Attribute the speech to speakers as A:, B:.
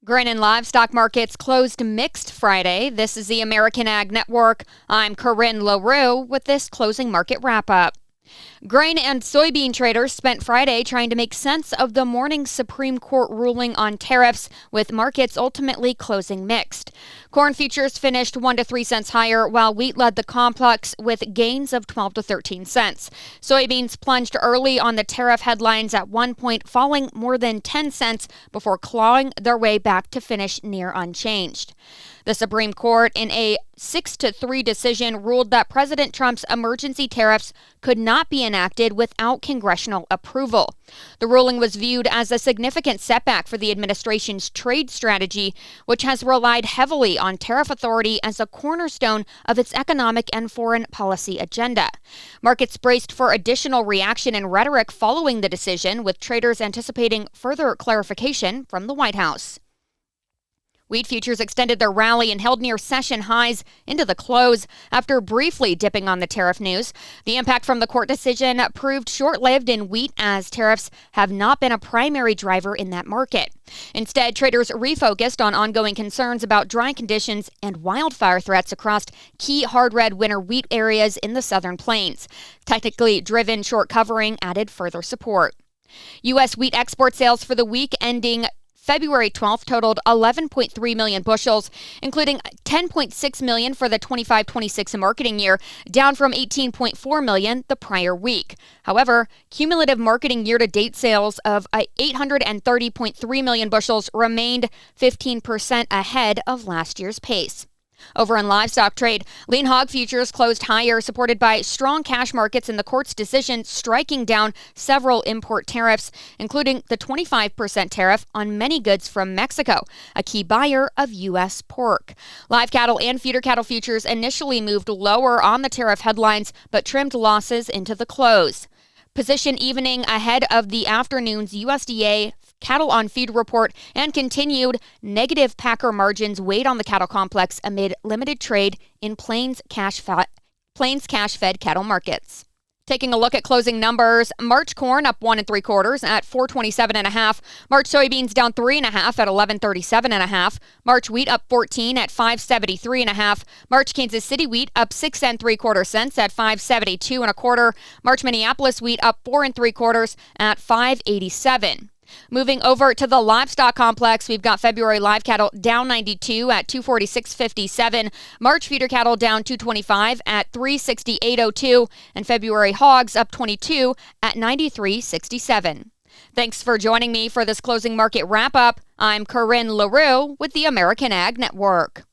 A: Grain and livestock markets closed mixed Friday. This is the American Ag Network. I'm Corryn with this closing market wrap-up. Grain and soybean traders spent Friday trying to make sense of the morning's Supreme Court ruling on tariffs, with markets ultimately closing mixed. Corn futures finished 1 to 3 cents higher, while wheat led the complex with gains of 12 to 13 cents. Soybeans plunged early on the tariff headlines at one point, falling more than 10 cents before clawing their way back to finish near unchanged. The Supreme Court, in a 6-3 decision, ruled that President Trump's emergency tariffs could not be enacted without congressional approval. The ruling was viewed as a significant setback for the administration's trade strategy, which has relied heavily on tariff authority as a cornerstone of its economic and foreign policy agenda. Markets braced for additional reaction and rhetoric following the decision, with traders anticipating further clarification from the White House. Wheat futures extended their rally and held near session highs into the close after briefly dipping on the tariff news. The impact from the court decision proved short-lived in wheat, as tariffs have not been a primary driver in that market. Instead, traders refocused on ongoing concerns about dry conditions and wildfire threats across key hard red winter wheat areas in the southern plains. Technically driven short covering added further support. U.S. wheat export sales for the week ending February 12th totaled 11.3 million bushels, including 10.6 million for the 25-26 marketing year, down from 18.4 million the prior week. However, cumulative marketing year-to-date sales of 830.3 million bushels remained 15% ahead of last year's pace. Over in livestock trade, lean hog futures closed higher, supported by strong cash markets and the court's decision striking down several import tariffs, including the 25% tariff on many goods from Mexico, a key buyer of U.S. pork. Live cattle and feeder cattle futures initially moved lower on the tariff headlines, but trimmed losses into the close. Position evening ahead of the afternoon's USDA cattle on feed report and continued negative packer margins weighed on the cattle complex amid limited trade in Plains cash-fed cattle markets. Taking a look at closing numbers, March corn up 1 3/4 at 427.5. March soybeans down 3.5 at 1137.5. March wheat up 14 at 573.5. March Kansas City wheat up 6 3/4 cents at 572.25. March Minneapolis wheat up 4 3/4 at 587. Moving over to the livestock complex, we've got February live cattle down 92 at 246.57, March feeder cattle down 225 at 368.02, and February hogs up 22 at 93.67. Thanks for joining me for this closing market wrap-up. I'm Corryn with the American Ag Network.